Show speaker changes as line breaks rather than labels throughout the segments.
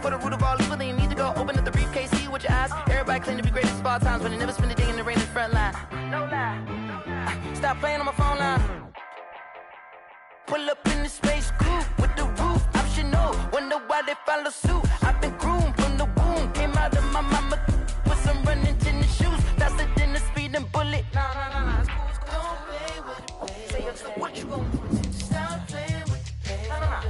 for the root of all evil, then you need to go open up the briefcase, see with your eyes. Everybody claim to be greatest of all times, but they never spend a day in the rain in the front line. No lie. Stop playing on my phone line. Pull up in the space coupe with the roof optional. Wonder why they follow suit. I've been groomed from the womb. Came out of my mama with some running tennis shoes. Faster than the speeding bullet. Nah. Don't play with the pay. Say what you gon' do? Stop playing with the pay. Nah.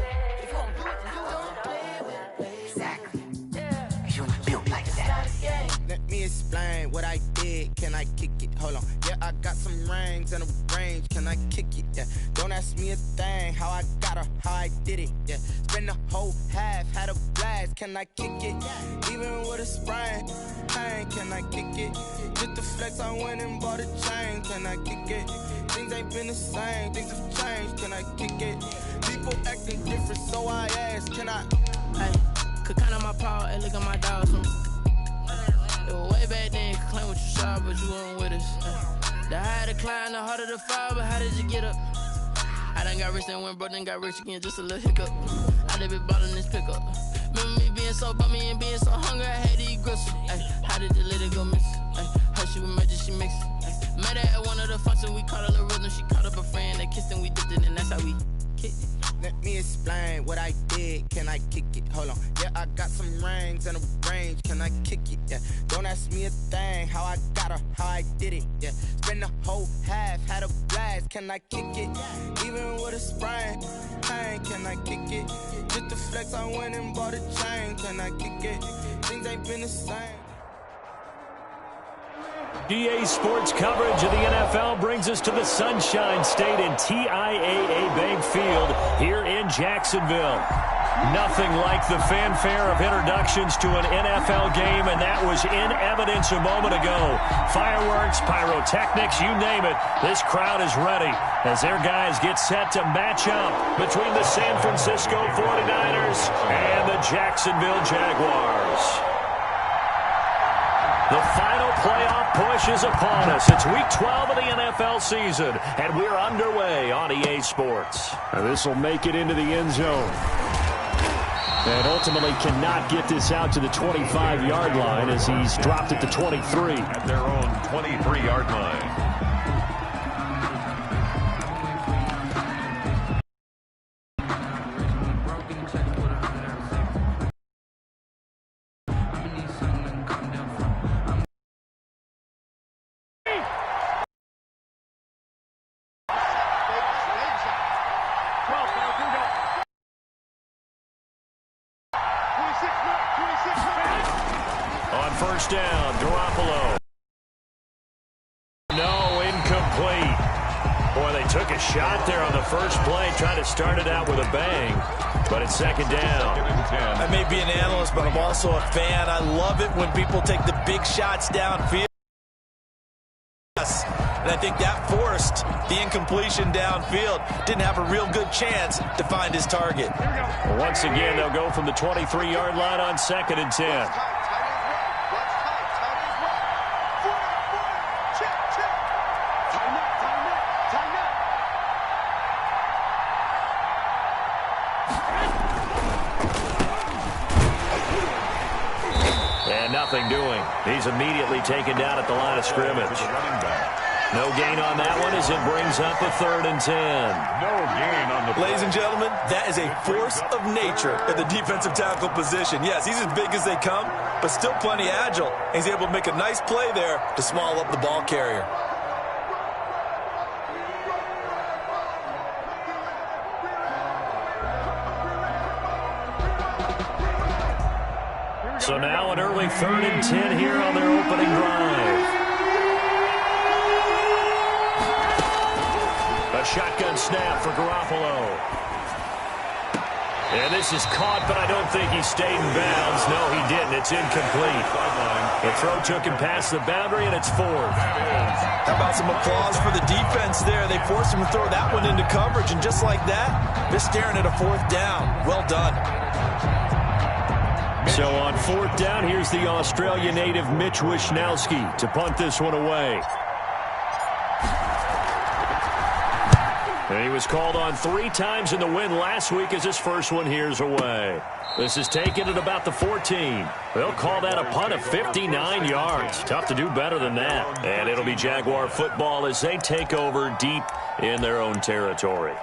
If you gon' do it, then you don't play with the pay. Exactly. Yeah. You built like that.
Let me explain what I did. Can I kick it? Hold on. Yeah, I got some rings and a range. Can I kick it? Yeah. Don't ask me a thing. How I got her, how I did it. Yeah. Spend the whole half, had a blast. Can I kick it? Even with a sprain, pain. Can I kick it? Just the flex, I went and bought a chain. Can I kick it? Things ain't been the same. Things have changed. Can I kick it? People acting different, so I ask. Can I?
Hey, could count on my power and look at my dogs. Way back then, you could claim what you saw, but you weren't with us. The higher the climb, the harder the fall, but how did you get up? I done got rich, then went broke, then got rich again, just a little hiccup. I done been ballin' this pickup. Remember me being so bummy and being so hungry, I had to eat gristle. Ay, how did the lady go miss? Ay, how she was magic, she mixed. Met her at one of the functions, we caught a little rhythm, she caught up a friend, they kissed and we dipped it, and that's how we kicked it.
Let me explain what I did. Can I kick it? Hold on. Yeah, I got some rings and a range. Can I kick it? Yeah. Don't ask me a thing. How I got her, how I did it. Yeah. Spend the whole half, had a blast. Can I kick it? Even with a sprain, pain. Can I kick it? Just the flex, I went and bought a chain. Can I kick it? Things ain't been the same.
EA Sports coverage of the NFL brings us to the Sunshine State and TIAA Bank Field here in Jacksonville. Nothing like the fanfare of introductions to an NFL game, and that was in evidence a moment ago. Fireworks, pyrotechnics, you name it. This crowd is ready as their guys get set to match up between the San Francisco 49ers and the Jacksonville Jaguars. The final playoff push is upon us. It's Week 12 of the NFL season, and we're underway on EA Sports. This will make it into the end zone. And ultimately cannot get this out to the 25-yard line as he's dropped at the 23.
At their own 23-yard line.
On first down, Garoppolo. No, incomplete. Boy, they took a shot there on the first play, trying to start it out with a bang. But it's second down.
I may be an analyst, but I'm also a fan. I love it when people take the big shots downfield. And I think that forced the incompletion downfield. Didn't have a real good chance to find his target.
Well, once again, they'll go from the 23-yard line on 2nd and 10. And nothing doing. He's immediately taken down at the line of scrimmage. No gain on that one as it brings up a 3rd and 10.
No gain on the play.
Ladies and gentlemen, that is a force of nature at the defensive tackle position. Yes, he's as big as they come, but still plenty agile. He's able to make a nice play there to small up the ball carrier.
So now an early 3rd and 10 here on their opening drive. A shotgun snap for Garoppolo. And this is caught, but I don't think he stayed in bounds. No, he didn't. It's incomplete. The throw took him past the boundary, and it's 4th.
How about some applause for the defense there? They forced him to throw that one into coverage, and just like that, they're staring at a 4th down. Well done.
So on 4th down, here's the Australia native Mitch Wishnowsky to punt this one away. And he was called on 3 times in the win last week as his first one here's away. This is taken at about the 14. They'll call that a punt of 59 yards. Tough to do better than that. And it'll be Jaguar football as they take over deep in their own territory.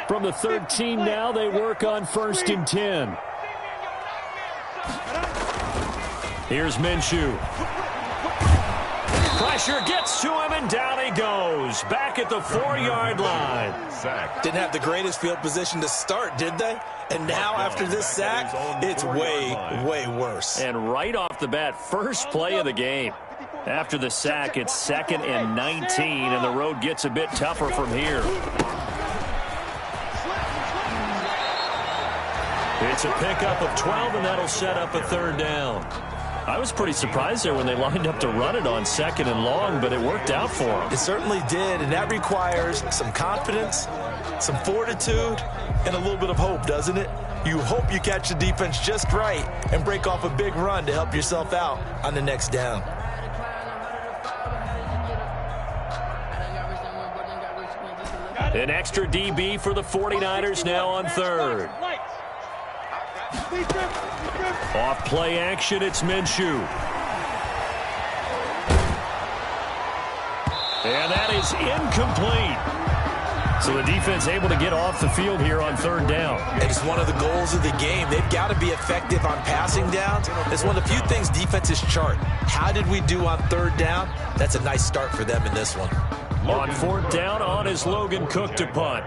From the 13 now, they work on 1st and 10. Here's Minshew. Pressure gets to him, and down he goes. Back at the 4-yard line.
Didn't have the greatest field position to start, did they? And now, after this sack, it's way, way worse.
And right off the bat, first play of the game. After the sack, it's 2nd and 19, and the road gets a bit tougher from here. It's a pickup of 12, and that'll set up a 3rd down. I was pretty surprised there when they lined up to run it on 2nd and long, but it worked out for them.
It certainly did, and that requires some confidence, some fortitude, and a little bit of hope, doesn't it? You hope you catch the defense just right and break off a big run to help yourself out on the next down.
An extra DB for the 49ers now on 3rd. Off play action, it's Minshew. And that is incomplete. So the defense able to get off the field here on 3rd down.
And it's one of the goals of the game. They've got to be effective on passing downs. It's one of the few things defenses chart. How did we do on 3rd down? That's a nice start for them in this one.
On 4th down, on is Logan Cook to punt.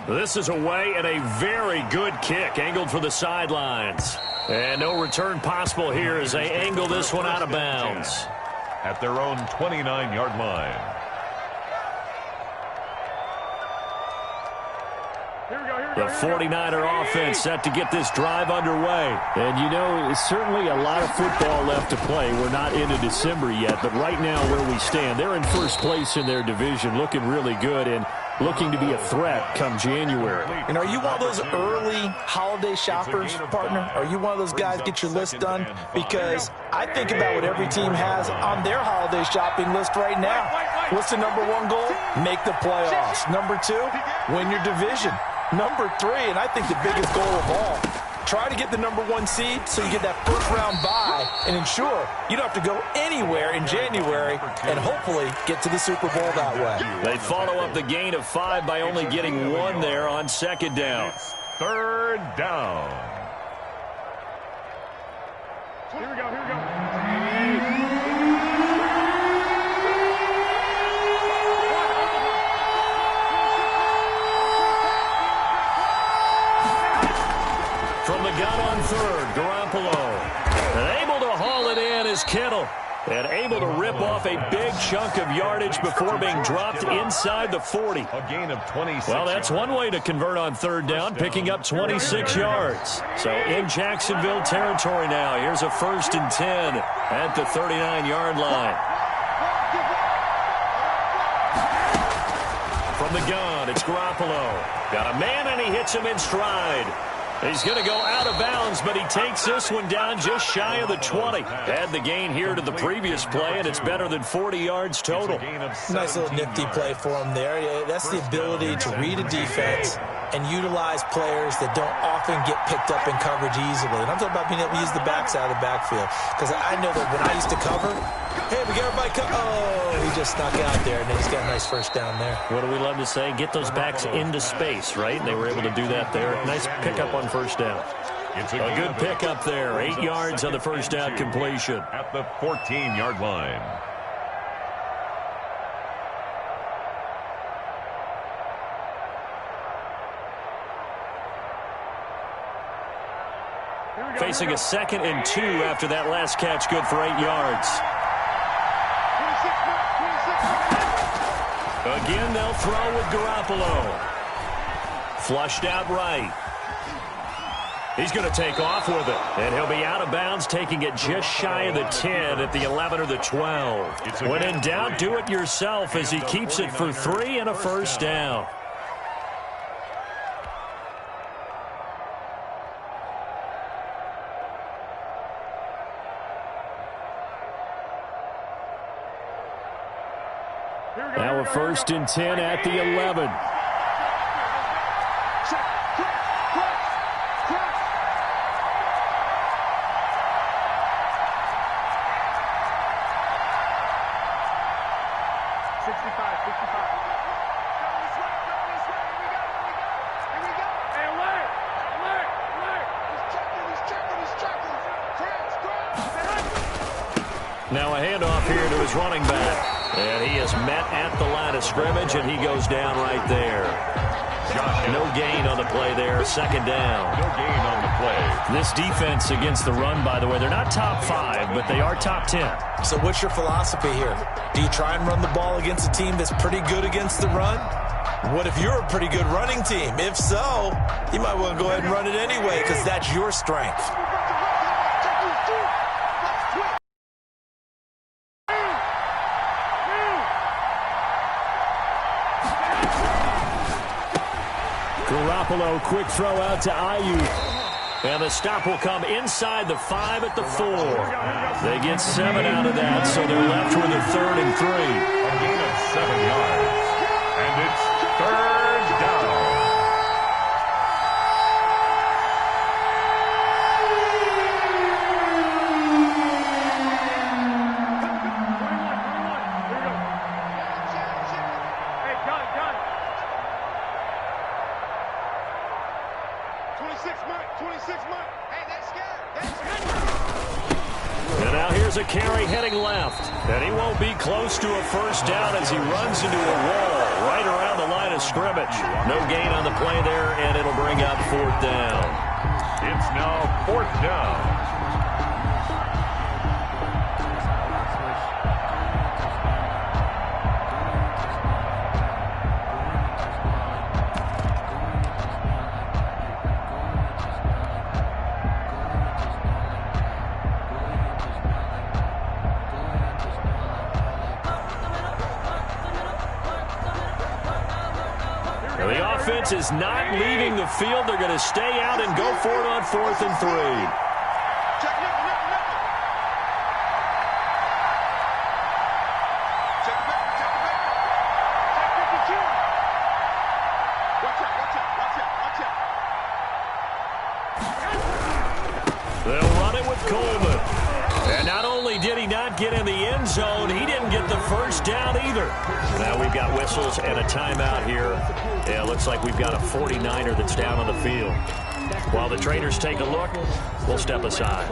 This is away and a very good kick, angled for the sidelines. And no return possible here as they angle this one out of bounds.
At their own 29-yard line.
The 49er offense set to get this drive underway.
And, you know, it's certainly a lot of football left to play. We're not into December yet, but right now where we stand, they're in first place in their division, looking really good and looking to be a threat come January.
And are you one of those early holiday shoppers, partner? Are you one of those guys get your list done? Because I think about what every team has on their holiday shopping list right now. What's the number 1 goal? Make the playoffs. Number 2, win your division. Number 3, and I think the biggest goal of all, try to get the number 1 seed so you get that first-round bye and ensure you don't have to go anywhere in January and hopefully get to the Super Bowl that way.
They follow up the gain of 5 by only getting 1 there on 2nd down.
3rd down.
Here we go.
From the gun on 3rd, Garoppolo. And able to haul it in is Kittle. And able to rip off a big chunk of yardage before being dropped inside the 40.
A gain of 26.
Well, that's one way to convert on 3rd down, picking up 26 yards. So in Jacksonville territory now. Here's a 1st and 10 at the 39-yard line. From the gun, it's Garoppolo. Got a man, and he hits him in stride. He's going to go out of bounds, but he takes this one down just shy of the 20. Add the gain here to the previous play, and it's better than 40 yards total.
Nice little nifty play for him there. Yeah, that's the ability to read a defense and utilize players that don't often get picked up in coverage easily. And I'm talking about being able to use the backside of the backfield. Because I know that when I used to cover, hey, we got everybody he just snuck out there, and then he's got a nice first down there.
What do we love to say? Get those backs into space, right? And they were able to do that there. Nice pickup on 1st down. A good pickup there. 8 yards on the 1st down completion.
At the 14-yard line.
Facing a 2nd and 2 after that last catch, good for 8 yards. Again, they'll throw with Garoppolo. Flushed out right. He's going to take off with it. And he'll be out of bounds, taking it just shy of the 10 at the 11 or the 12. When in doubt, do it yourself as he keeps it for 3 and a first down.
Now a 1st and 10 at the 11.
Now a handoff here to his running back. And he is met at the line of scrimmage, and he goes down right there. No gain on the play there. 2nd down.
No gain on the play.
This defense against the run, by the way, they're not top 5, but they are top 10.
So what's your philosophy here? Do you try and run the ball against a team that's pretty good against the run? What if you're a pretty good running team? If so, you might want to go ahead and run it anyway because that's your strength.
Garoppolo, quick throw out to Ayuk.
And the stop will come inside the 5 at the 4. They get 7 out of that, so they're left with a 3rd and 3.
A gain of 7 yards. And it's 3rd down.
And now here's a carry heading left. And he won't be close to a first down as he runs into a wall right around the line of scrimmage. No gain on the play there, and it'll bring up 4th down.
It's now 4th down.
The offense is not leaving the field. They're going to stay out and go for it on 4th and 3. They'll run it with Coleman. And not only did he not get in the end zone, he didn't get the first down either. Now we've got whistles and a timeout here. Yeah, it looks like we've got a 49er that's down on the field. While the trainers take a look, we'll step aside.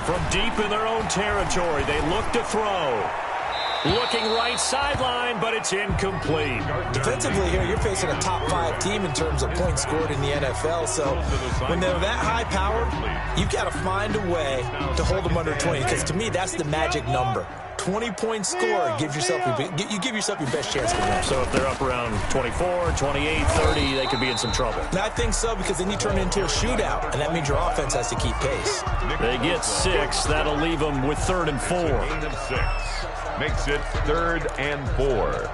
From deep in their own territory, they look to throw. Looking right sideline, but it's incomplete.
Defensively here, you're facing a top 5 team in terms of points scored in the NFL. So when they're that high powered, you've got to find a way to hold them under 20. Because to me, that's the magic number. 20-point score gives yourself you give yourself your best chance to win.
So if they're up around 24, 28, 30, they could be in some trouble.
And I think so, because then you turn it into a shootout, and that means your offense has to keep pace.
They get 6. That'll leave them with 3rd and 4.
Gain of 6. Makes it 3rd and 4.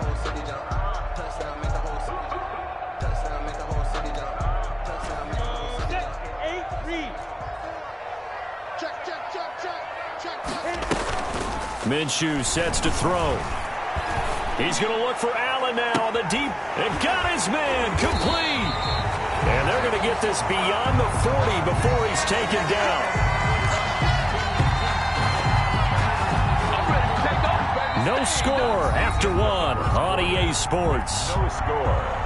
Minshew sets to throw. He's going to look for Allen now on the deep, and got his man complete. And they're going to get this beyond the 40 before he's taken down. No score after 1 on EA Sports.
No score.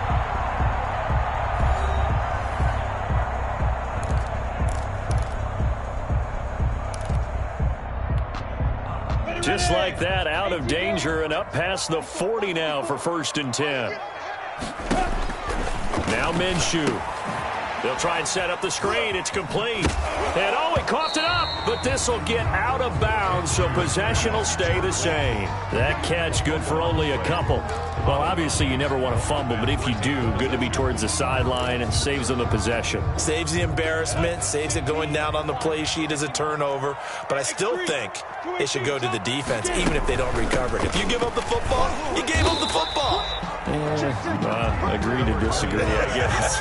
Just like that, out of danger and up past the 40 now for 1st and 10. Now Minshew. They'll try and set up the screen. It's complete. And, oh, he coughed it up. But this will get out of bounds, so possession will stay the same. That catch good for only a couple. Well, obviously you never want to fumble, but if you do, good to be towards the sideline and saves them the possession.
Saves the embarrassment, saves it going down on the play sheet as a turnover. But I still think it should go to the defense, even if they don't recover it. If you give up the football, you gave up the football.
Agree to disagree, I guess.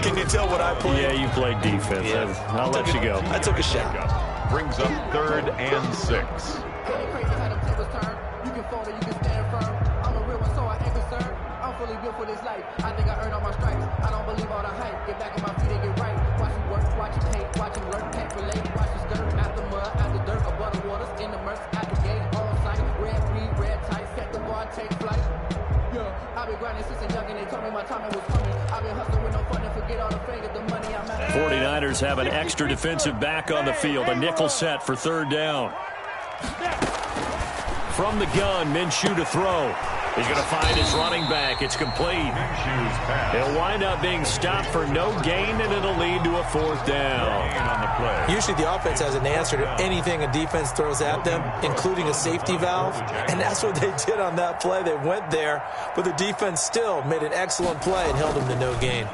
Can you tell what I played?
Yeah, you played defense.
Yeah.
I'll let you go.
I took a shot.
Brings up 3rd and 6.
For this life, I think I earned all my stripes. I don't believe all the hype. Get back on my feet and get right. Watch you work, watch you hate, watch you learn, can't relate. Watch you skirt out the mud, out the dirt, above the waters, in the murks, out the gate, on sight. Red read, red tight, set the bar, take flight. Yeah, I've been grinding since a young and they told me my time was coming. I've been hustling with no fun and forget all the fingers, the money I'm at.
49ers have an extra defensive back on the field. A nickel set for 3rd down. From the gun, Minshew to throw. He's going to find his running back. It's complete. He'll wind up being stopped for no gain, and it'll lead to a 4th down.
Usually the offense has an answer to anything a defense throws at them, including a safety valve. And that's what they did on that play. They went there, but the defense still made an excellent play and held them to no gain.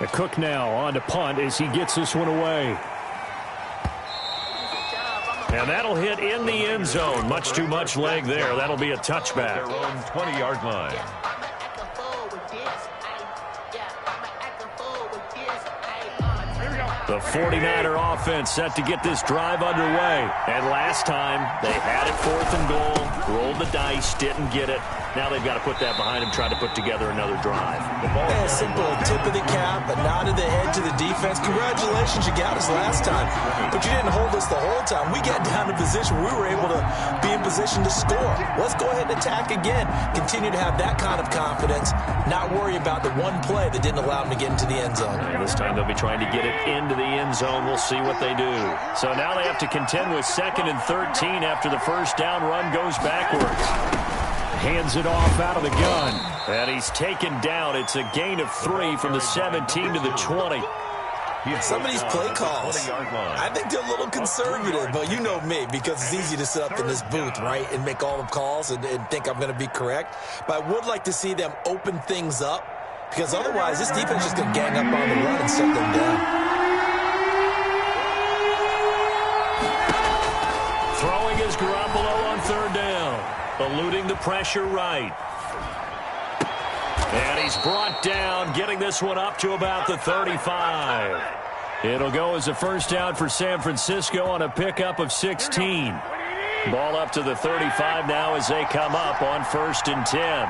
The Cook now on to punt as he gets this one away. And that'll hit in the end zone. Much too much leg there. That'll be a touchback.
Their own 20-yard line.
The 49er offense set to get this drive underway. And last time, they had it 4th and goal, rolled the dice, didn't get it. Now they've got to put that behind them, try to put together another drive.
A simple tip of the cap, a nod of the head to the defense. Congratulations, you got us last time. But you didn't hold us the whole time. We got down to position where we were able to be in position to score. Let's go ahead and attack again. Continue to have that kind of confidence, not worry about the one play that didn't allow them to get into the end zone.
And this time they'll be trying to get it into the end zone. We'll see what they do. So now they have to contend with 2nd and 13 after the first down run goes backwards. Hands it off out of the gun. And he's taken down. It's a gain of 3 from the 17 to the 20.
Some of these play calls, I think they're a little conservative, but you know me, because it's easy to sit up in this booth, right, and make all the calls and think I'm going to be correct. But I would like to see them open things up, because otherwise this defense is just going to gang up on the run and shut them down.
Throwing is Garoppolo on 3rd down. Eluding the pressure right. And he's brought down, getting this one up to about the 35. It'll go as a 1st down for San Francisco on a pickup of 16. Ball up to the 35 now as they come up on 1st and 10.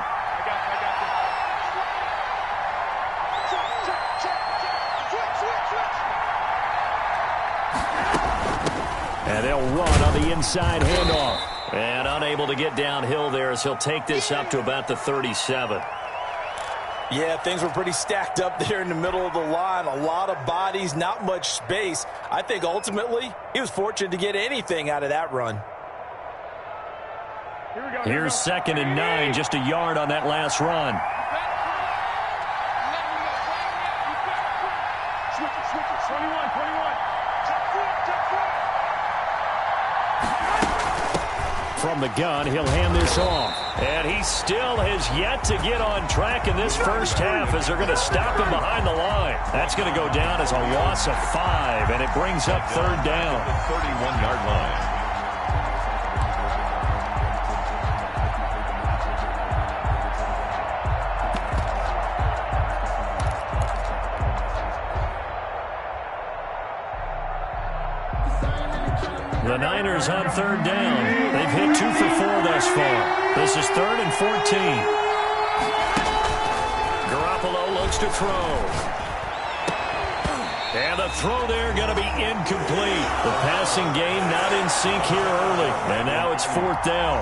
And they'll run on the inside handoff. And unable to get downhill there as he'll take this up to about the 37.
Yeah, things were pretty stacked up there in the middle of the line. A lot of bodies, not much space. I think ultimately he was fortunate to get anything out of that run.
Here's 2nd and 9, just a yard on that last run. From the gun, he'll hand this off. And he still has yet to get on track in this first half as they're going to stop him behind the line. That's going to go down as a loss of 5, and it brings up 3rd down.
31-yard line.
The Niners on 3rd down. They've hit 2 for 4 thus far. This is 3rd and 14. Garoppolo looks to throw. And the throw there going to be incomplete. The passing game not in sync here early. And now it's 4th down.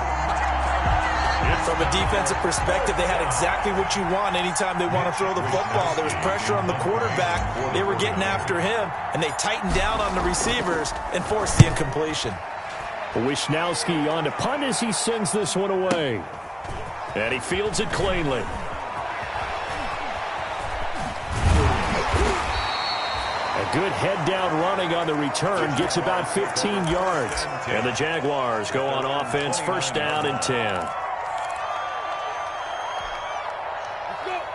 From a defensive perspective, they had exactly what you want anytime they want to throw the football. There was pressure on the quarterback. They were getting after him, and they tightened down on the receivers and forced the incompletion.
Wisnowski on to punt as he sends this one away. And he fields it cleanly. Good head-down running on the return. Gets about 15 yards. And the Jaguars go on offense, first down and 10.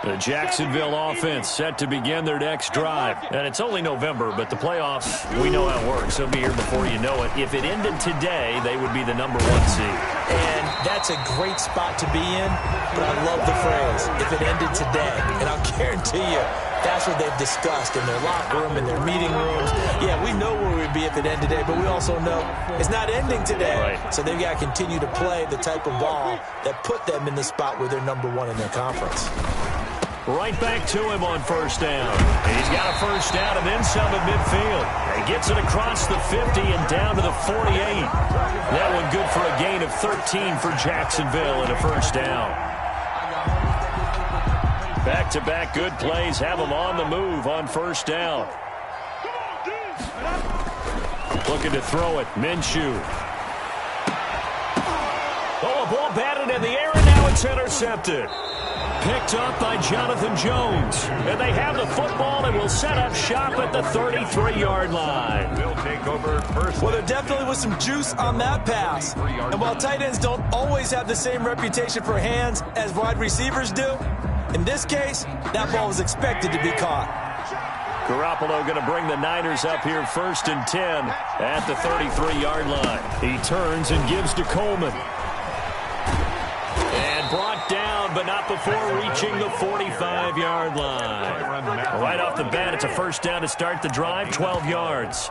The Jacksonville offense set to begin their next drive. And it's only November, but the playoffs, we know how it works. They'll be here before you know it. If it ended today, they would be the #1 seed.
And that's a great spot to be in, but I love the phrase, if it ended today. And I'll guarantee you, that's what they've discussed in their locker room, in their meeting rooms. Yeah, we know where we'd be if it ended today, but we also know it's not ending today.
Right.
So they've got to continue to play the type of ball that put them in the spot where they're #1 in their conference.
Right back to him on first down. He's got a first down and then some at midfield. He gets it across the 50 and down to the 48. That one good for a gain of 13 for Jacksonville and a first down. Back-to-back good plays have them on the move on first down. Looking to throw it. Minshew. Oh, a ball batted in the air, and now it's intercepted. Picked up by Jonathan Jones. And they have the football and will set up shop at the 33-yard line.
Will take over first.
Well, there definitely was some juice on that pass. And while tight ends don't always have the same reputation for hands as wide receivers do, in this case, that ball was expected to be caught.
Garoppolo going to bring the Niners up here first and 10 at the 33-yard line. He turns and gives to Coleman. And brought down, but not before reaching the 45-yard line. Right off the bat, it's a first down to start the drive, 12 yards.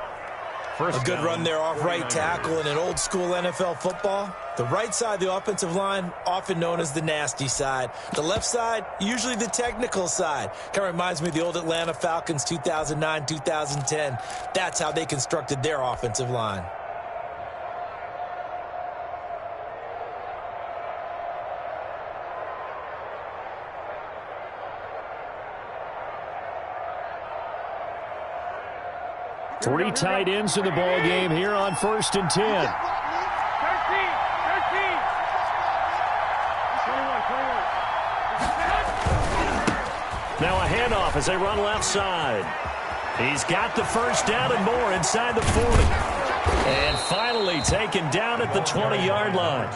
A good run there off right tackle in an old-school NFL football. The right side of the offensive line, often known as the nasty side. The left side, usually the technical side. Kind of reminds me of the old Atlanta Falcons 2009, 2010. That's how they constructed their offensive line.
Three tight ends in the ball game here on first and 10.
13. 21.
Now a handoff as they run left side. He's got the first down and more inside the 40. And finally taken down at the 20-yard line.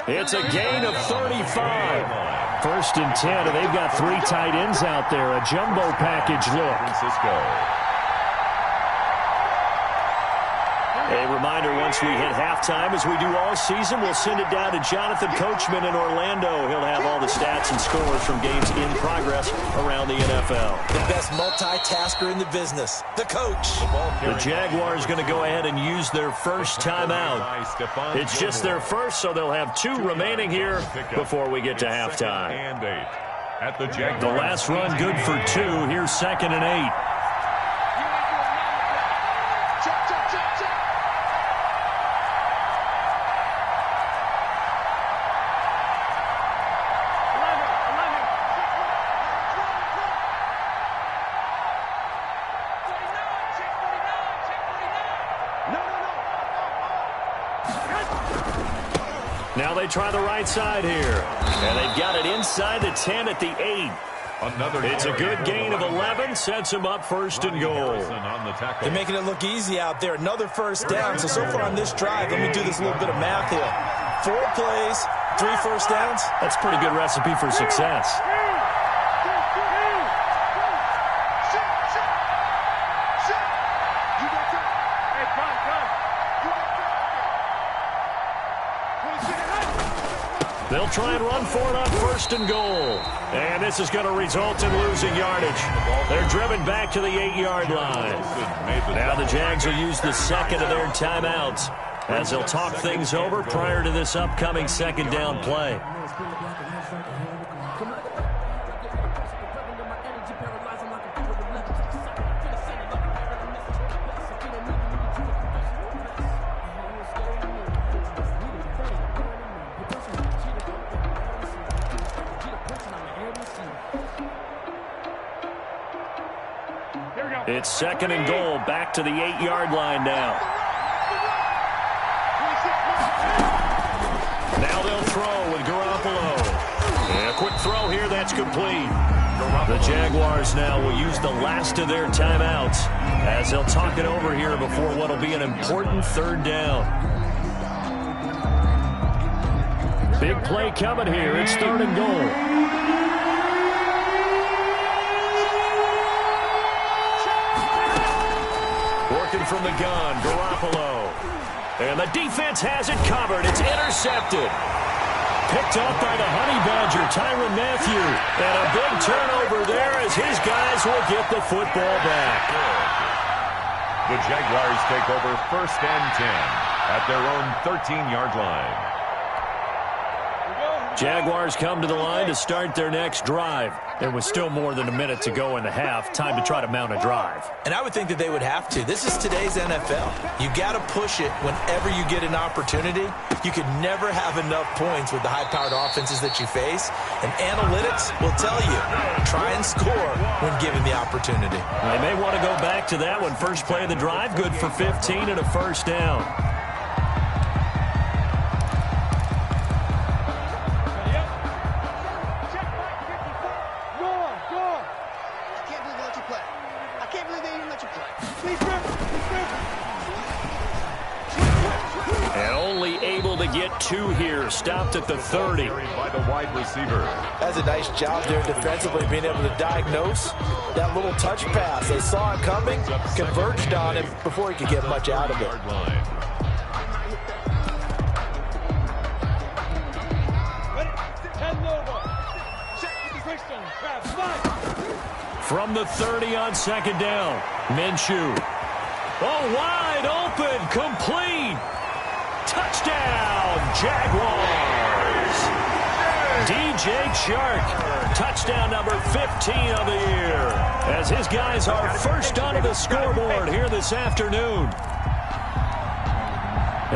It's a gain of 35. First and 10, and they've got three tight ends out there. A jumbo package look.
Francisco.
A reminder, once we hit halftime, as we do all season, we'll send it down to Jonathan Coachman in Orlando. He'll have all the stats and scores from games in progress around the NFL.
The best multitasker in the business, the coach.
The Jaguars going to go ahead and use their first timeout. It's just their first, so they'll have two remaining here before we get to halftime. The last run good for 2. Here's 2nd and 8. Now they try the right side here. And they've got it inside the 10 at the 8. It's a good gain of 11. Sets them up first and goal.
They're making it look easy out there. Another first down. So far on this drive, let me do this little bit of math here. 4 plays, 3 first downs.
That's a pretty good recipe for success. They'll try and run for it on first and goal. And this is going to result in losing yardage. They're driven back to the 8-yard line. Now the Jags will use the second of their timeouts as they'll talk things over prior to this upcoming second down play. It's 2nd and goal, back to the 8-yard line now. Now they'll throw with Garoppolo. And a quick throw here, that's complete. The Jaguars now will use the last of their timeouts as they'll talk it over here before what will be an important third down. Big play coming here. It's 3rd and goal. Working from the gun, Garoppolo. And the defense has it covered. It's intercepted. Picked up by the Honey Badger, Tyrann Mathieu. And a big turnover there as his guys will get the football back.
The Jaguars take over 1st and 10 at their own 13-yard line.
Jaguars come to the line to start their next drive. There was still more than a minute to go in the half. Time to try to mount a drive.
And I would think that they would have to. This is today's NFL. You got to push it whenever you get an opportunity. You could never have enough points with the high-powered offenses that you face. And analytics will tell you, try and score when given the opportunity.
They may want to go back to that one. First play of the drive, good for 15 and a first down. And only able to get 2 here. Stopped at the 30.
By the wide receiver.
That's a nice job there defensively, being able to diagnose that little touch pass. They saw it coming, converged on him before he could get much out of it.
From the 30 on 2nd down. Minshew. Oh, wide open. Complete. Touchdown, Jaguars. DJ Chark. Touchdown number 15 of the year. As his guys are first onto the scoreboard here this afternoon.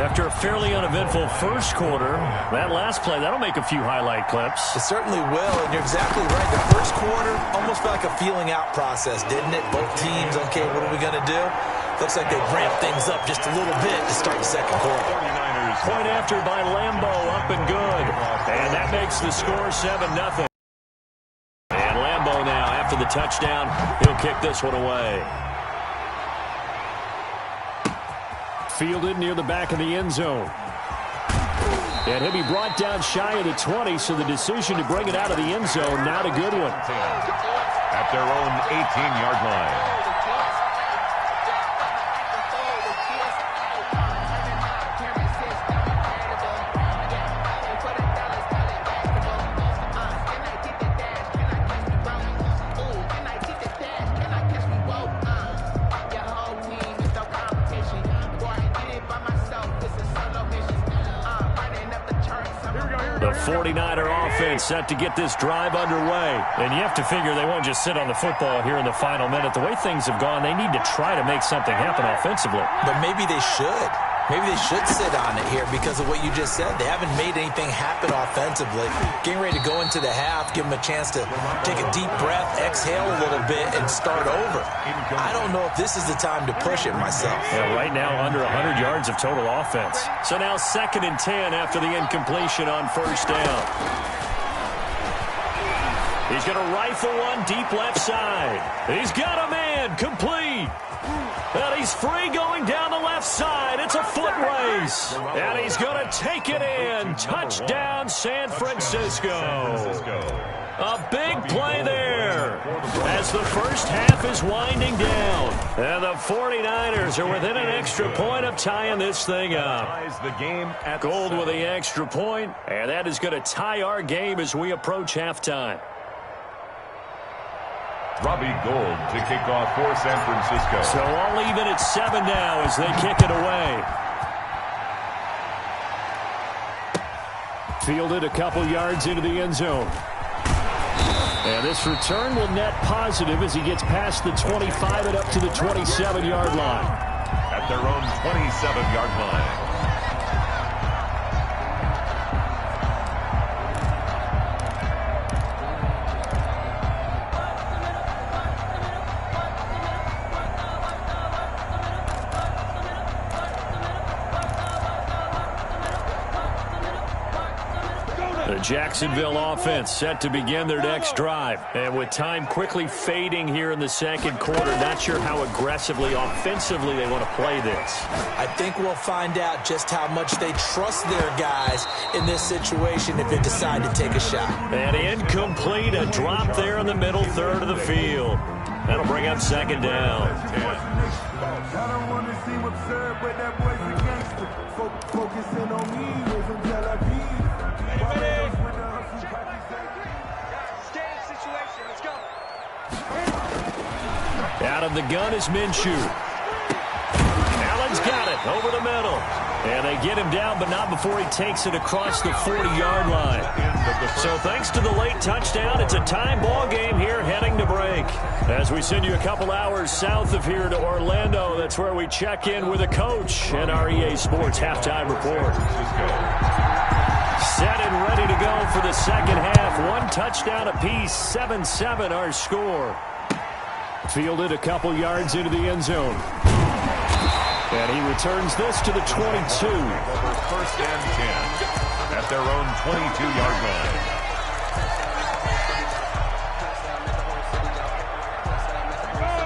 After a fairly uneventful first quarter, that last play, that'll make a few highlight clips.
It certainly will, and you're exactly right. The first quarter almost felt like a feeling out process, didn't it? Both teams, okay, what are we going to do? Looks like they ramped things up just a little bit to start the second quarter.
Point after by Lambo, up and good. And that makes the score 7-0. And Lambo now, after the touchdown, he'll kick this one away. Fielded near the back of the end zone. And he'll be brought down shy of the 20, so the decision to bring it out of the end zone, not a good one.
At their own 18-yard line.
The 49er offense set to get this drive underway. And you have to figure they won't just sit on the football here in the final minute. The way things have gone, they need to try to make something happen offensively.
But maybe they should. Maybe they should sit on it here because of what you just said. They haven't made anything happen offensively. Getting ready to go into the half, give them a chance to take a deep breath, exhale a little bit, and start over. I don't know if this is the time to push it myself.
Yeah, right now under 100 yards of total offense. So now 2nd and 10 after the incompletion on first down. He's going to rifle one deep left side. He's got a man, complete. And he's free going down the left side. It's a foot race. And he's going to take it in. Touchdown, San Francisco. A big play there as the first half is winding down. And the 49ers are within an extra point of tying this thing up. Gold with the extra point, and that is going to tie our game as we approach halftime.
Robbie Gould to kick off for San Francisco.
So all even at 7 now as they kick it away. Fielded a couple yards into the end zone. And this return will net positive as he gets past the 25 and up to the 27-yard line.
At their own 27-yard line.
The Jacksonville offense set to begin their next drive. And with time quickly fading here in the second quarter, not sure how aggressively, offensively they want to play this.
I think we'll find out just how much they trust their guys in this situation if they decide to take a shot.
And incomplete, a drop there in the middle third of the field. That'll bring up second down. Out of the gun is Minshew. Allen's got it over the middle. And they get him down, but not before he takes it across the 40-yard line. So thanks to the late touchdown, it's a tie ball game here heading to break. As we send you a couple hours south of here to Orlando, that's where we check in with a coach and our EA Sports halftime report. Set and ready to go for the second half. One touchdown apiece, 7-7 our score. Fielded a couple yards into the end zone. And he returns this to the 22.
First and 10 at their own 22-yard line.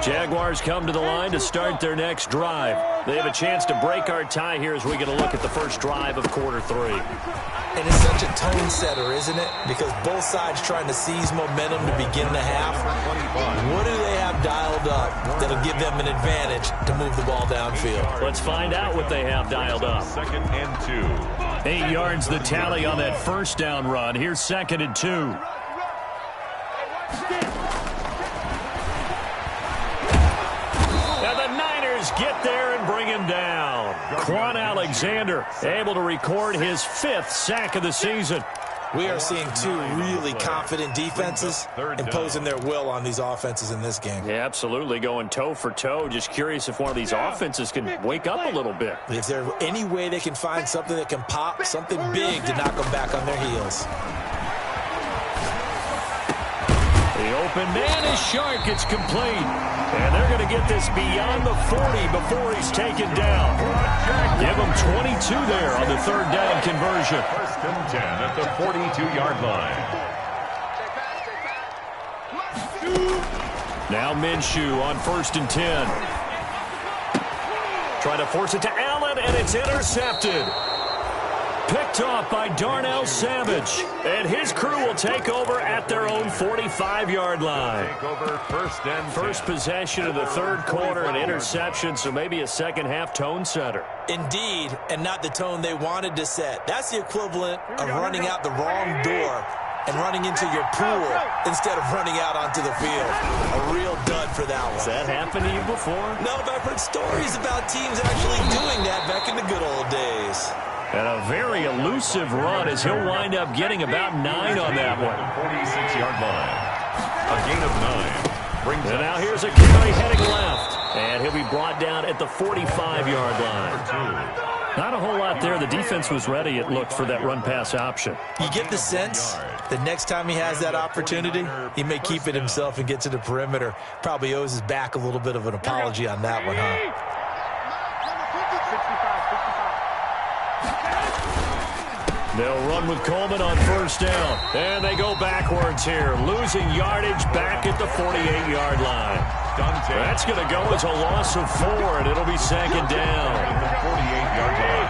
Jaguars come to the line to start their next drive. They have a chance to break our tie here as we get a look at the first drive of quarter three.
And it's such a tone setter, isn't it? Because both sides trying to seize momentum to begin the half. What do they have dialed up that'll give them an advantage to move the ball downfield?
Let's find out what they have dialed up.
Second and 2.
8 yards the tally on that first down run. Here's second and 2. And the Niners get there and bring him down. Quan Alexander able to record his 5th sack of the season.
We are seeing two really confident defenses imposing their will on these offenses in this game.
Yeah, absolutely, going toe for toe. Just curious if one of these offenses can wake up a little bit.
Is there any way they can find something that can pop, something big to knock them back on their heels?
The open man is Shark. It's complete. And they're going to get this beyond the 40 before he's taken down. Give him 22 there on the third down conversion.
First and 10 at the 42-yard line.
Now Minshew on first and 10. Trying to force it to Allen, and it's intercepted. Picked off by Darnell Savage. And his crew will take over at their own 45-yard line.
Take over first and 10.
First possession of the third quarter, an interception, so maybe a second-half tone setter.
Indeed, and not the tone they wanted to set. That's the equivalent of running out the wrong door and running into your pool instead of running out onto the field. A real dud for that one.
Has that happened to you before?
No, but I've heard stories about teams actually doing that back in the good old days.
And a very elusive run as he'll wind up getting about 9 on that one.
46-yard line. A gain of 9.
And now here's a carry heading left. And he'll be brought down at the 45-yard line. Not a whole lot there. The defense was ready, it looked, for that run-pass option.
You get the sense the next time he has that opportunity, he may keep it himself and get to the perimeter. Probably owes his back a little bit of an apology on that one, huh?
They'll run with Coleman on first down. And they go backwards here, losing yardage back at the 48-yard line. That's going to go as a loss of 4, and it'll be second down.
48-yard line.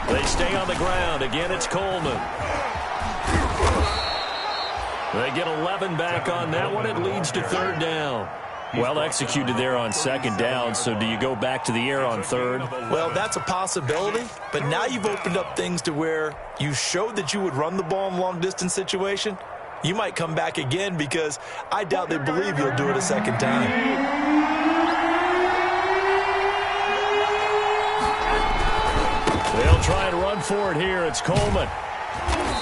21. They stay on the ground. Again, it's Coleman. They get 11 back on that one. It leads to third down. Well executed there on second down, so do you go back to the air on third?
Well, that's a possibility, but now you've opened up things to where you showed that you would run the ball in long-distance situation. You might come back again because I doubt they believe you'll do it a second time.
They'll try and run for it here. It's Coleman.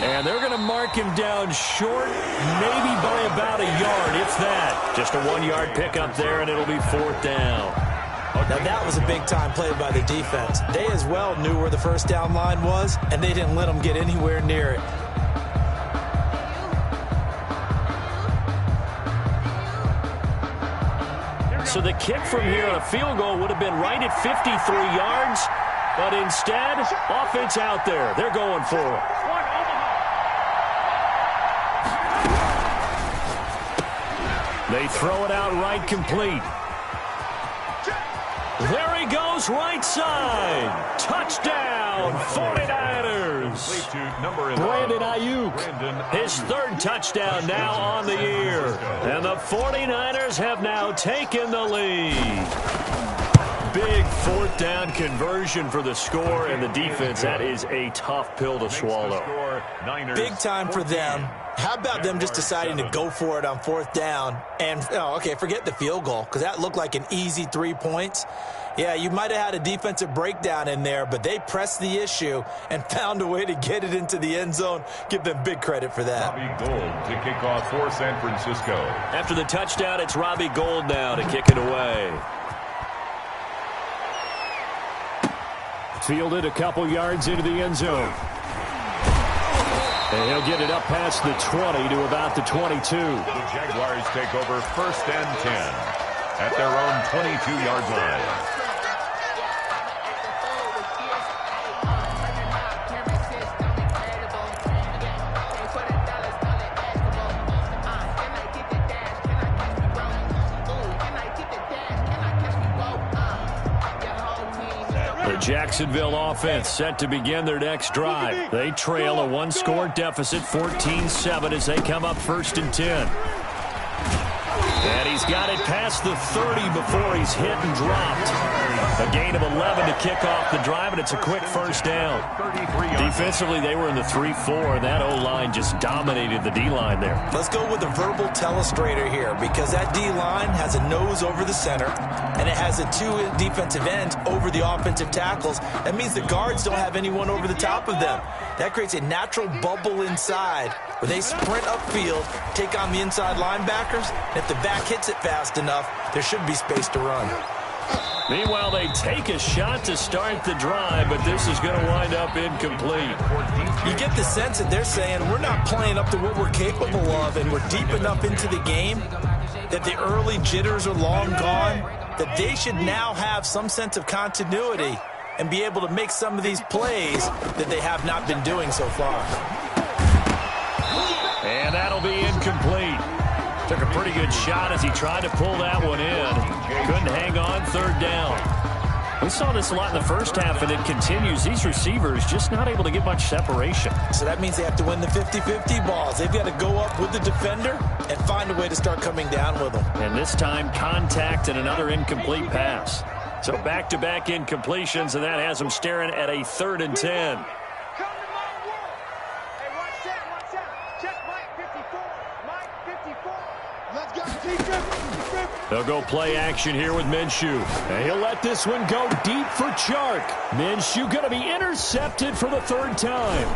And they're going to mark him down short, maybe by about a yard, if that. Just a 1-yard pickup there, and it'll be fourth down.
Now, that was a big-time play by the defense. They as well knew where the first down line was, and they didn't let them get anywhere near it.
So the kick from here on a field goal would have been right at 53 yards. But instead, offense out there. They're going for it. They throw it out right complete. There he goes, right side. Touchdown, 49ers. Brandon Ayuk, his third touchdown now on the year. And the 49ers have now taken the lead. Big fourth down conversion for the score, and the defense, that is a tough pill to swallow.
Big time for them. How about them just deciding to go for it on fourth down? And, forget the field goal, because that looked like an easy 3 points. Yeah, you might have had a defensive breakdown in there, but they pressed the issue and found a way to get it into the end zone. Give them big credit for that.
Robbie Gould to kick off for San Francisco.
After the touchdown, it's Robbie Gould now to kick it away. Fielded a couple yards into the end zone. And he'll get it up past the 20 to about the 22.
The Jaguars take over 1st and 10 at their own 22-yard line.
The Jacksonville offense set to begin their next drive. They trail a one-score deficit, 14-7, as they come up 1st and 10. And he's got it past the 30 before he's hit and dropped. A gain of 11 to kick off the drive, and it's a quick first down. Defensively, they were in the 3-4, and that O-line just dominated the D-line there.
Let's go with a verbal telestrator here, because that D-line has a nose over the center, and it has a 2 defensive ends over the offensive tackles. That means the guards don't have anyone over the top of them. That creates a natural bubble inside where they sprint upfield, take on the inside linebackers, and if the back hits it fast enough, there should be space to run.
Meanwhile, they take a shot to start the drive, but this is going to wind up incomplete.
You get the sense that they're saying we're not playing up to what we're capable of, and we're deep enough into the game that the early jitters are long gone, that they should now have some sense of continuity and be able to make some of these plays that they have not been doing so far.
And that'll be incomplete. Took a pretty good shot as he tried to pull that one in. Couldn't hang on, 3rd down. We saw this a lot in the first half, and it continues. These receivers just not able to get much separation.
So that means they have to win the 50-50 balls. They've got to go up with the defender and find a way to start coming down with them.
And this time, contact and another incomplete pass. So back-to-back incompletions, and that has them staring at a 3rd and 10. They'll go play action here with Minshew. And he'll let this one go deep for Chark. Minshew going to be intercepted for the 3rd time.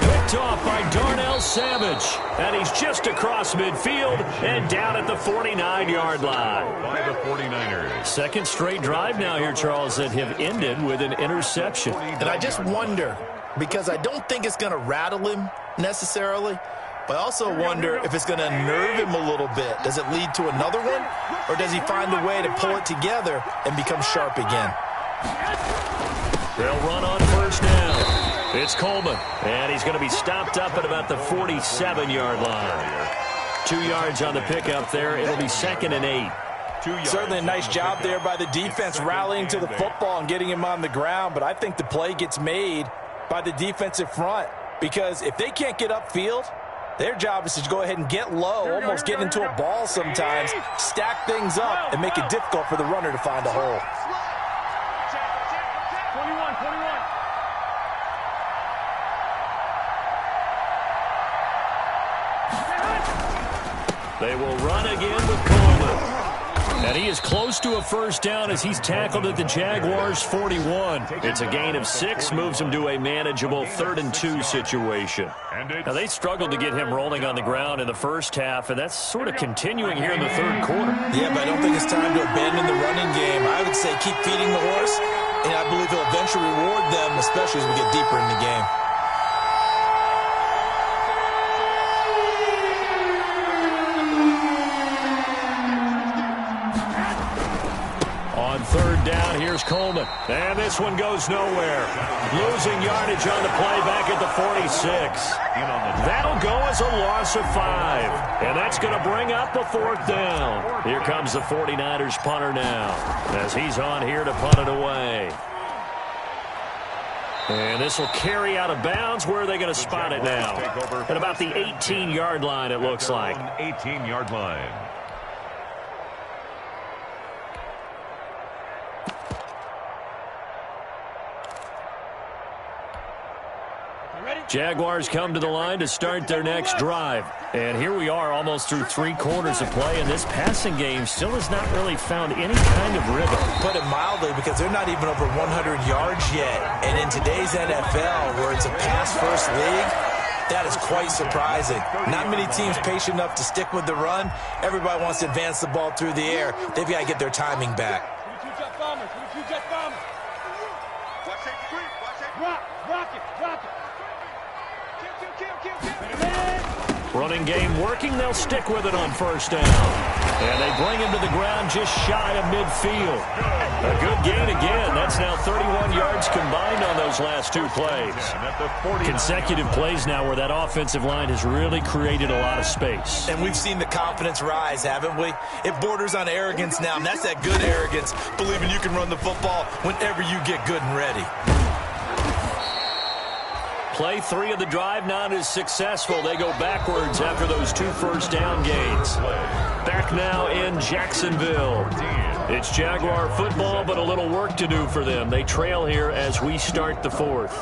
Picked off by Darnell Savage. And he's just across midfield and down at the 49-yard line.
By the 49ers.
Second straight drive now here, Charles, that have ended with an interception.
And I just wonder, because I don't think it's going to rattle him necessarily, but I also wonder if it's going to nerve him a little bit. Does it lead to another one? Or does he find a way to pull it together and become sharp again?
They'll run on 1st down. It's Coleman. And he's going to be stopped up at about the 47-yard line. 2 yards on the pickup there. It'll be 2nd and 8.
Certainly a nice job there by the defense rallying to the football and getting him on the ground. But I think the play gets made by the defensive front. Because if they can't get upfield, their job is to go ahead and get low, almost get into a ball sometimes, stack things up, and make it difficult for the runner to find a hole.
21. They will run again with Coleman. And he is close to a 1st down as he's tackled at the Jaguars' 41. It's a gain of 6, moves him to a manageable 3rd and 2 situation. Now, they struggled to get him rolling on the ground in the first half, and that's sort of continuing here in the 3rd quarter.
Yeah, but I don't think it's time to abandon the running game. I would say keep feeding the horse, and I believe he'll eventually reward them, especially as we get deeper in the game.
On 3rd down, here Here's Coleman. And this one goes nowhere. Losing yardage on the play back at the 46. That'll go as a loss of 5. And that's going to bring up the 4th down. Here comes the 49ers punter now, as he's on here to punt it away. And this will carry out of bounds. Where are they going to spot it now? At about the 18-yard line, it looks like.
18-yard line.
Jaguars come to the line to start their next drive. And here we are almost through 3 quarters of play, and this passing game still has not really found any kind of rhythm.
Put it mildly, because they're not even over 100 yards yet. And in today's NFL, where it's a pass-first league, that is quite surprising. Not many teams patient enough to stick with the run. Everybody wants to advance the ball through the air. They've got to get their timing back.
Running game working. They'll stick with it on 1st down. And they bring him to the ground just shy of midfield. A good gain again. That's now 31 yards combined on those last 2 plays. Consecutive plays now where that offensive line has really created a lot of space.
And we've seen the confidence rise, haven't we? It borders on arrogance now, and that's that good arrogance, believing you can run the football whenever you get good and ready.
Play 3 of the drive not as successful. They go backwards after those 2 first down gains. Back now in Jacksonville. It's Jaguar football, but a little work to do for them. They trail here as we start the 4th.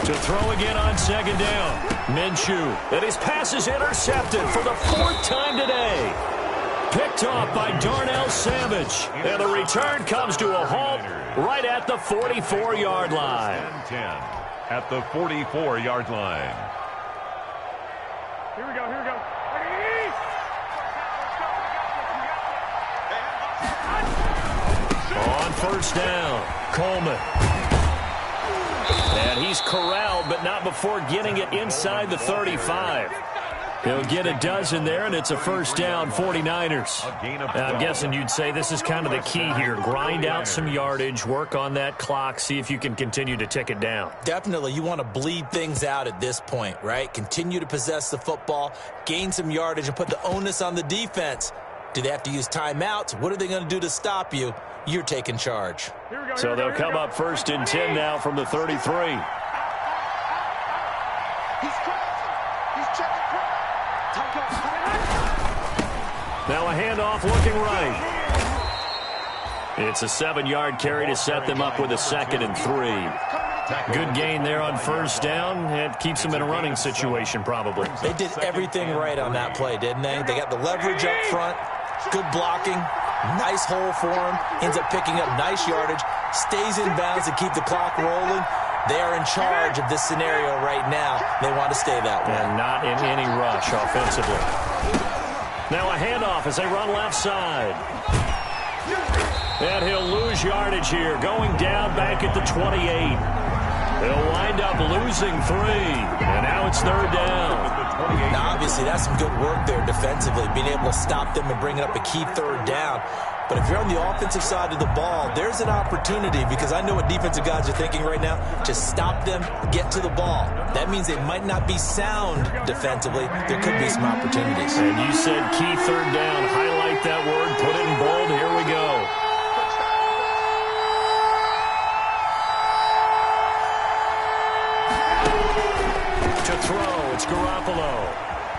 To throw again on 2nd down. Minshew. And his pass is intercepted for the 4th time today. Picked off by Darnell Savage. And the return comes to a halt right at the 44-yard line.
10 at the 44-yard line.
Here we go, here we go.
On 1st down, Coleman. And he's corralled, but not before getting it inside the 35. He'll get a dozen there, and it's a 1st down, 49ers. I'm guessing you'd say this is kind of the key here. Grind out some yardage, work on that clock, see if you can continue to tick it down.
Definitely, you want to bleed things out at this point, right? Continue to possess the football, gain some yardage, and put the onus on the defense. Do they have to use timeouts? What are they going to do to stop you? You're taking charge.
So they'll come up 1st and 10 now from the 33. Now a handoff looking right. It's a 7-yard carry to set them up with a 2nd and 3. Good gain there on 1st down. It keeps them in a running situation probably.
They did everything right on that play, didn't they? They got the leverage up front, good blocking, nice hole for him, ends up picking up nice yardage, stays in bounds to keep the clock rolling. They are in charge of this scenario right now. They want to stay that way.
And not in any rush offensively. Now a handoff as they run left side. And he'll lose yardage here, going down back at the 28. They'll wind up losing 3. And now it's 3rd down.
Now, obviously, that's some good work there defensively, being able to stop them and bring up a key 3rd down. But if you're on the offensive side of the ball, there's an opportunity, because I know what defensive guys are thinking right now. Just stop them, get to the ball. That means they might not be sound defensively. There could be some opportunities.
And you said key 3rd down. Highlight that word, put it in bold. Here we go. To throw, it's Garoppolo.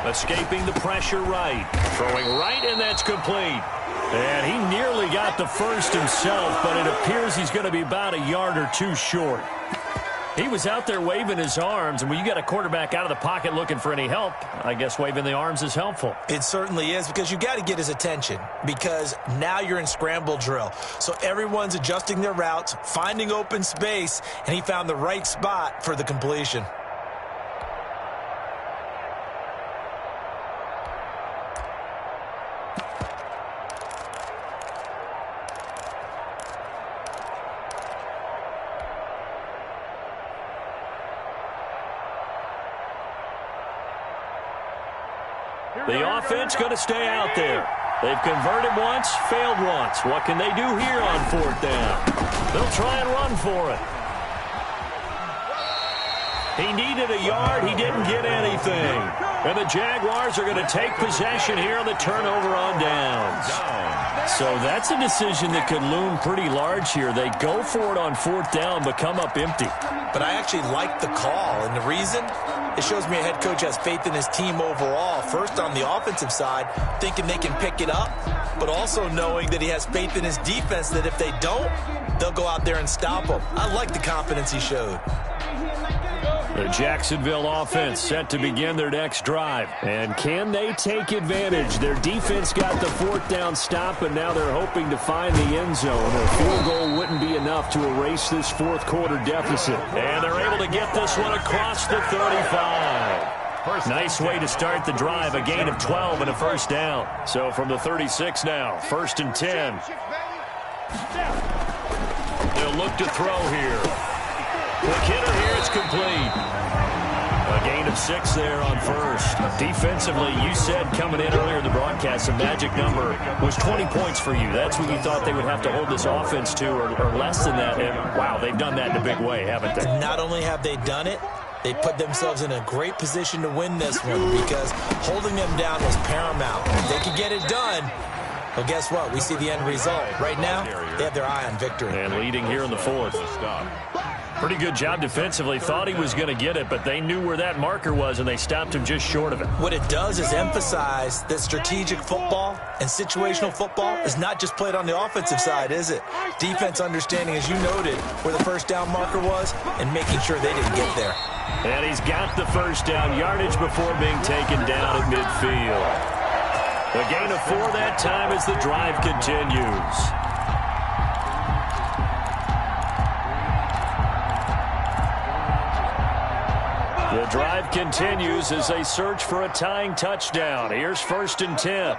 Escaping the pressure right. Throwing right, and that's complete. And he nearly got the first himself, but it appears he's going to be about a yard or two short. He was out there waving his arms, and when you got a quarterback out of the pocket looking for any help, I guess waving the arms is helpful.
It certainly is, because you got to get his attention, because now you're in scramble drill. So everyone's adjusting their routes, finding open space, and he found the right spot for the completion.
The offense going to stay out there. They've converted once, failed once. What can they do here on 4th down? They'll try and run for it. He needed a yard. He didn't get anything. And the Jaguars are going to take possession here on the turnover on downs. So that's a decision that could loom pretty large here. They go for it on 4th down, but come up empty.
But I actually like the call, and the reason? It shows me a head coach has faith in his team overall. First, on the offensive side, thinking they can pick it up, but also knowing that he has faith in his defense that if they don't, they'll go out there and stop them. I like the confidence he showed.
The Jacksonville offense set to begin their next drive. And can they take advantage? Their defense got the 4th down stop, and now they're hoping to find the end zone. A field goal wouldn't be enough to erase this 4th quarter deficit. And they're able to get this one across the 35. Nice way to start the drive, a gain of 12 and a 1st down. So from the 36 now, 1st and 10. They'll look to throw here. McKinnon here, it's complete. A gain of 6 there on 1st. Defensively, you said coming in earlier in the broadcast, the magic number was 20 points for you. That's what you thought they would have to hold this offense to, or less than that. And, wow, they've done that in a big way, haven't they?
Not only have they done it, they put themselves in a great position to win this one, because holding them down was paramount. If they could get it done, well, guess what? We see the end result. Right now, they have their eye on victory.
And leading here in the 4th. Pretty good job defensively. Thought he was going to get it, but they knew where that marker was, and they stopped him just short of it.
What it does is emphasize that strategic football and situational football is not just played on the offensive side, is it? Defense understanding, as you noted, where the 1st down marker was and making sure they didn't get there.
And he's got the 1st down yardage before being taken down at midfield. A gain of 4 that time as the drive continues. The drive continues as they search for a tying touchdown. Here's 1st and 10.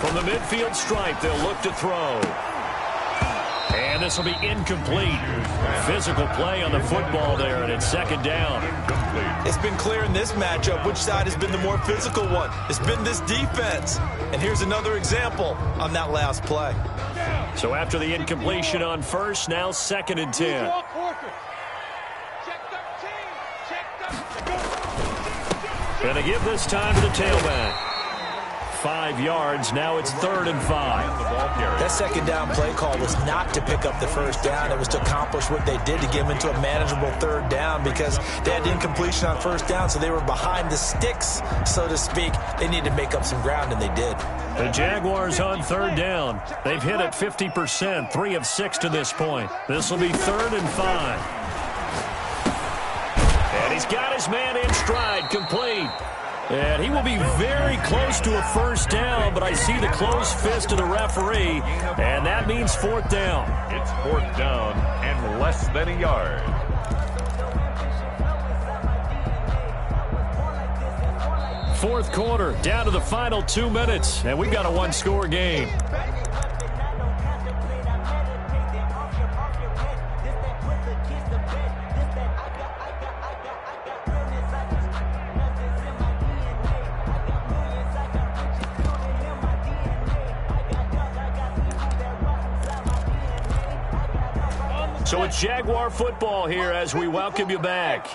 From the midfield stripe, they'll look to throw. And this will be incomplete. Physical play on the football there, and it's 2nd down.
It's been clear in this matchup which side has been the more physical one. It's been this defense. And here's another example on that last play.
So after the incompletion on 1st, now 2nd and 10. Going to give this time to the tailback. 5 yards. Now it's 3rd and 5.
That 2nd down play call was not to pick up the 1st down. It was to accomplish what they did to get them into a manageable 3rd down, because they had incompletion on 1st down, so they were behind the sticks, so to speak. They needed to make up some ground, and they did.
The Jaguars on 3rd down. They've hit it 50%, 3 of 6 to this point. This will be 3rd and 5. And he's got his man in stride, complete. And he will be very close to a 1st down, but I see the closed fist of the referee, and that means 4th down.
It's 4th down and less than a yard.
Fourth quarter, down to the final 2 minutes, and we've got a one-score game. So it's Jaguar football here as we welcome you back.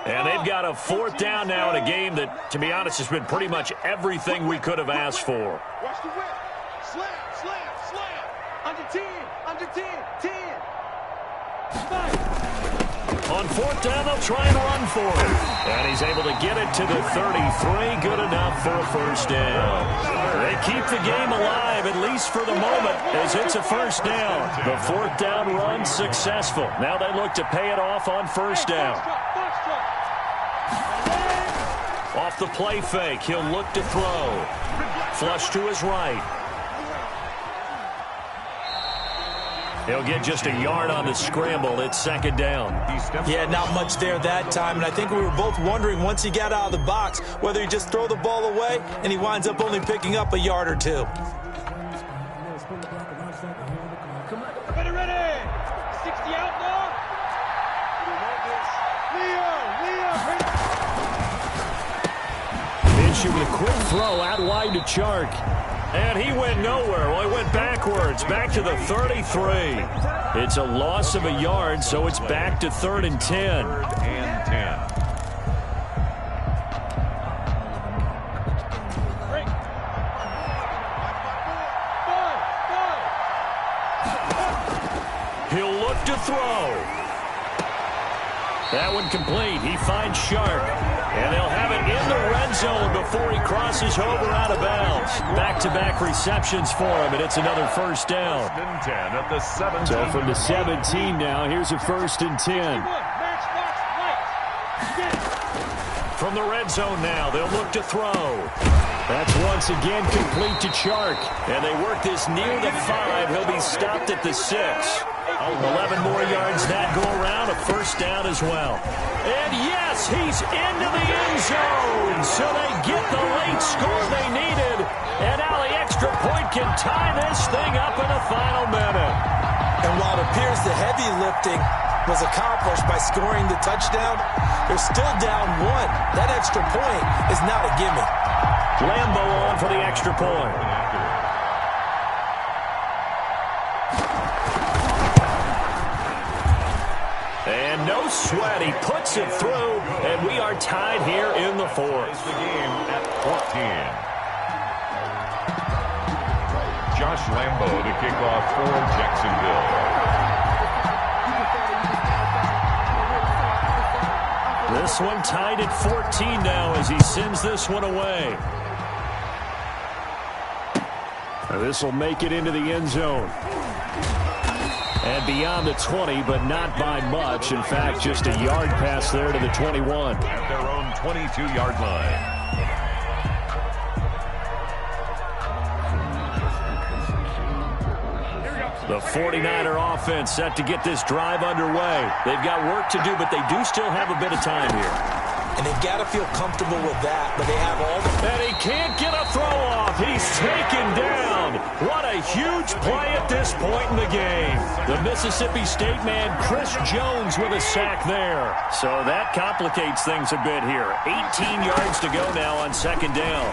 And they've got a 4th down now in a game that, to be honest, has been pretty much everything we could have asked for.
Watch the whip. Slam, slam, slam. Under 10, under 10, 10. 5.
On fourth down, they'll try and run for it. And he's able to get it to the 33. Good enough for a first down. They keep the game alive, at least for the moment, as it's a first down. The fourth down run successful. Now they look to pay it off on first down. Off the play fake, he'll look to throw. Flush to his right. He'll get just a yard on the scramble. It's second down.
Yeah, not much there that time. And I think we were both wondering once he got out of the box whether he just throw the ball away and he winds up only picking up a yard or two.
Ready. 60 out now.
Minshew with a quick throw out wide to Chark. And he went nowhere. Well, he went backwards, back to the 33. It's a loss of a yard, so it's back to 3rd and 10.
3rd and 10.
He'll look to throw. That one complete. He finds Shark. And they'll have it in the red zone before he crosses over out of bounds. Back-to-back receptions for him, and it's another first down.
1st and 10 at the 17.
So from the 17 now, here's a 1st and 10. From the red zone now, they'll look to throw. That's once again complete to Chark. And they work this near the 5. He'll be stopped at the 6. 11 more yards that go around, a first down as well. And yes, he's into the end zone. So they get the late score they needed. And now the extra point can tie this thing up in the final minute.
And while it appears the heavy lifting was accomplished by scoring the touchdown, they're still down 1. That extra point is not a gimme.
Lambo on for the extra point. And no sweat, he puts it through, and we are tied here in the 4th.
The game at 14. Josh Lambo to kick off for Jacksonville.
This one tied at 14 now as he sends this one away. This will make it into the end zone. And beyond the 20, but not by much. In fact, just a yard pass there to the 21.
At their own 22-yard line.
The 49er offense set to get this drive underway. They've got work to do, but they do still have a bit of time here.
And they've got to feel comfortable with that, but they have all the...
And he can't get a throw off. He's taken down. What a huge play at this point in the game. The Mississippi State man, Chris Jones, with a sack there. So that complicates things a bit here. 18 yards to go now on second down.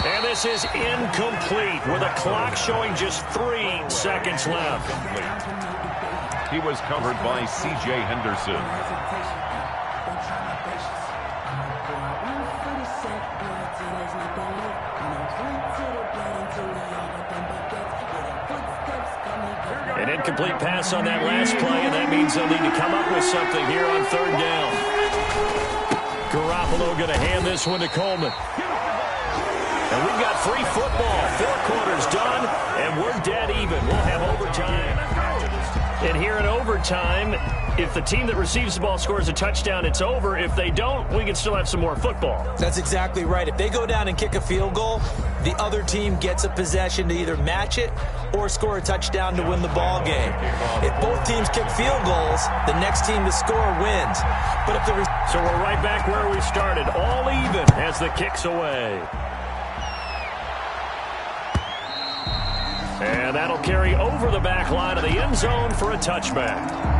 And this is incomplete with a clock showing just 3 seconds left.
He was covered by C.J. Henderson.
An incomplete pass on that last play, and that means they'll need to come up with something here on third down. Garoppolo going to hand this one to Coleman. And we've got free football. 4 quarters done, and we're dead even. We'll have overtime. And here in overtime, if the team that receives the ball scores a touchdown, it's over. If they don't, we can still have some more football.
That's exactly right. If they go down and kick a field goal, the other team gets a possession to either match it or score a touchdown to win the ball game. If both teams kick field goals, the next team to score wins. But if
So we're right back where we started, all even as the kick's away. And that'll carry over the back line of the end zone for a touchback.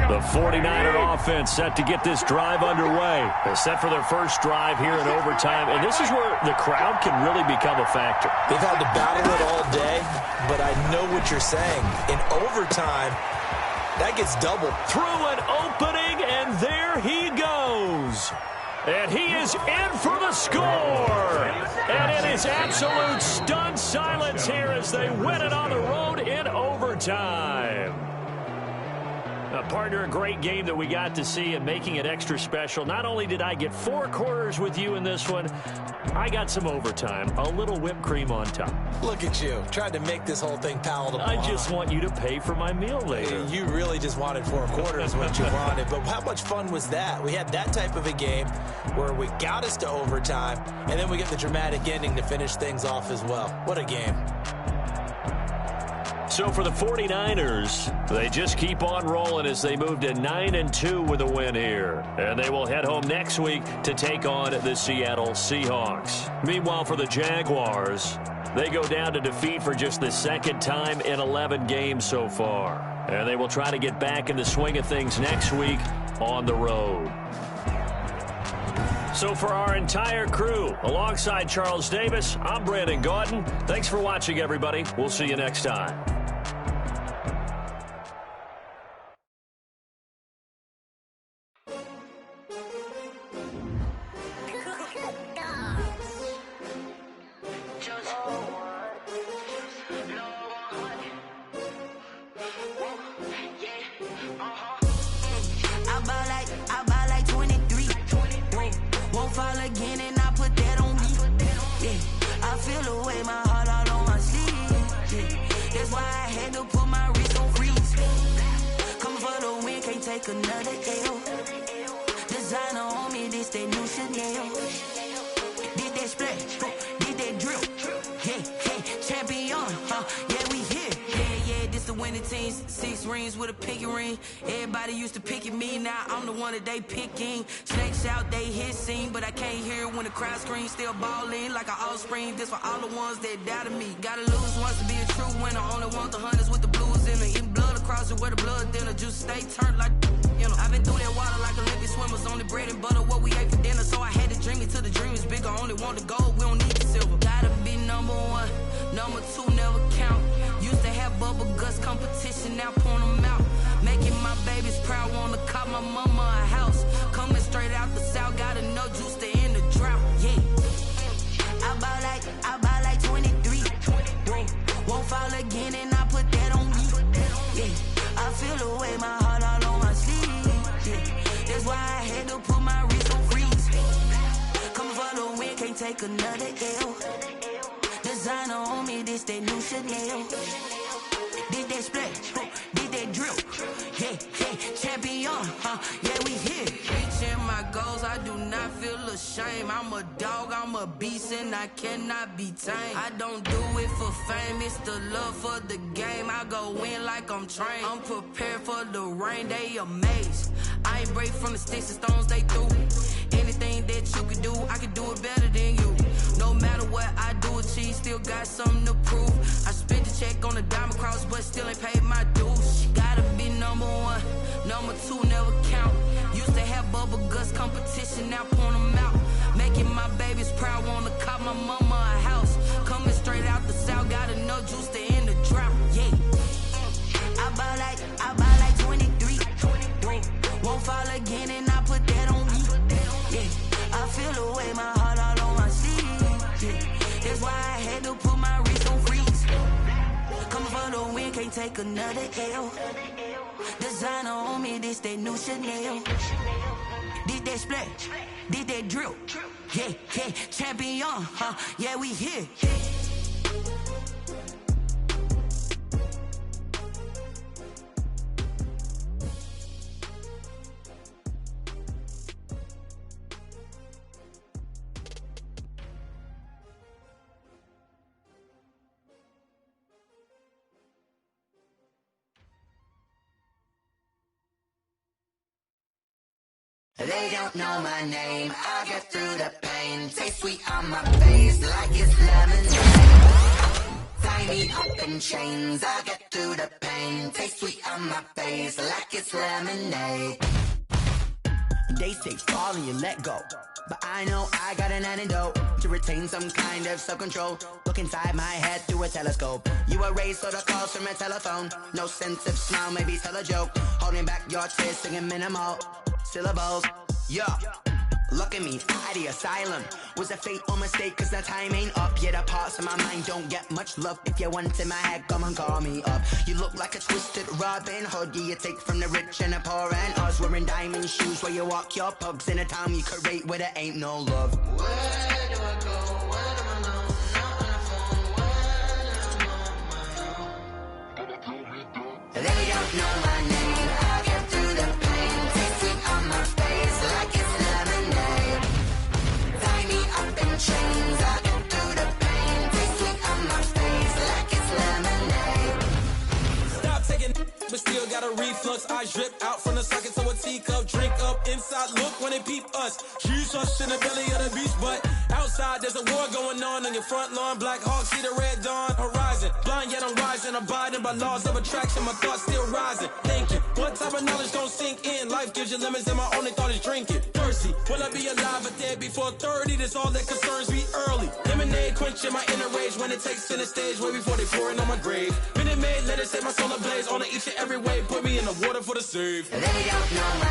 The 49er offense set to get this drive underway. They're set for their first drive here in overtime, and this is where the crowd can really become a factor.
They've had to battle it all day, but I know what you're saying. In overtime, That gets double.
Through an opening, and there he goes. And he is in for the score. And it is absolute stunned silence here as they win it on the road in overtime. Partner, a great game that we got to see and making it extra special. Not only did I get 4 quarters with you in this one, I got some overtime, a little whipped cream on top.
Look at you, trying to make this whole thing palatable.
I just want you to pay for my meal later.
You really just wanted 4 quarters what you wanted, but how much fun was that? We had that type of a game where we got us to overtime, and then we get the dramatic ending to finish things off as well. What a game.
So for the 49ers, they just keep on rolling as they move to 9-2 with a win here. And they will head home next week to take on the Seattle Seahawks. Meanwhile, for the Jaguars, they go down to defeat for just the second time in 11 games so far. And they will try to get back in the swing of things next week on the road. So for our entire crew, alongside Charles Davis, I'm Brandon Gaudin. Thanks for watching, everybody. We'll see you next time.
Another L. Designer on me, this that new Chanel. Did that splash, did that drill. Yeah, champion, yeah, we here. Yeah, this the winning team. 6 rings with a pinky ring. Everybody used to pick at me, now I'm the one that they picking. Snakes out, they hit scene, but I can't hear when the crowd screams. Still balling like an offspring. This for all the ones that doubted me. Gotta lose once to be a true winner. Only want the hunters with the blues in it. Eating blood across it where the blood dinner. Juice stay turned like, you know. I've been through that water like Olympic swimmers. Only bread and butter what we ate for dinner. So I had to dream it till the dream is bigger. Only want the gold, we don't need the silver. Gotta be number 1, number 2 never count. Used to have bubble guts competition, now point them out. Making my babies proud, wanna cop my mama a house. Coming straight out the south, gotta know juice to end the drought. Yeah, I buy like 23. Won't fall again, and I put that on me. Yeah, I feel the way, my heart all on my sleeve. Yeah, that's why I had to put my wrist on freeze. Coming for the win, can't take another L. Designer on me, this that new Chanel. Did that splash, did that drill. Yeah, champion, yeah, we here. Reaching my goals, I do not feel ashamed. I'm a dog, I'm a beast, and I cannot be tamed. I don't do it for fame, it's the love for the game. I go in like I'm trained. I'm prepared for the rain, they amazed. I ain't break from the sticks and stones they threw. Anything that you can do, I can do it better than you. No matter what I do, achieve, still got something to prove. I spent the check on the diamond cross, but still ain't paid my dues. Gotta be number 1, number 2 never count. Used to have bubble guts competition, now point them out. Making my babies proud, wanna cop my mama a house. Coming straight out the south, gotta know juice to end the drought. Yeah, I buy like 23. Won't fall again, and I put that on me. Yeah, I feel the way, my heart all on my sleeve. Yeah, that's why I had to put my wrist on freeze. Coming for the win, can't take another L. Designer on me, this that new Chanel. Did that splash, did that drill. Yeah, champion, yeah, we here.
They don't know my name, I get through the pain. Taste sweet on my face like it's lemonade. Tie me up in chains, I get through the pain. Taste sweet on my face like it's lemonade. They say fall and you let go, but I know I got an antidote to retain some kind of self-control. Look inside my head through a telescope. You erase all the calls from a telephone. No sense of smile, maybe tell a joke. Holding back your tears, singing minimal syllables. Yeah, look at me, at the asylum. Was a fate or mistake, cause the time ain't up. Yet the parts of my mind don't get much love. If you want in my head, come and call me up. You look like a twisted Robin Hood. Yeah, you take from the rich and the poor and us. Wearing diamond shoes where you walk your pugs in a town you create where there ain't no love. Where do I go? Where am I now? Not on the phone. Where am I on my own? They don't know my name. I get through the pain. Taste sweet on my face like it's lemonade. Tie me up in chains. I get through the pain. Taste sweet on my face like it's lemonade.
Stop taking, but still got a reflux. I drip out from the socket to a teacup. Drink up inside. Look when they peep us. Shoes us in the belly of the beach, but outside there's a war going on your front lawn. Black Hawk, see the red dawn horizon. Blind yet I'm rising, abiding by laws of attraction. My thoughts still rising. Thinking, what type of knowledge don't sink in? Life gives you limits, and my only thought is drinking. Thirsty, will I be alive or dead before 30? That's all that concerns me early. Lemonade quenching my inner rage when it takes center stage, way before they pour it on my grave. Minute Maid, let it set my soul ablaze on each and every way. Put me in the water for the save.
They don't know my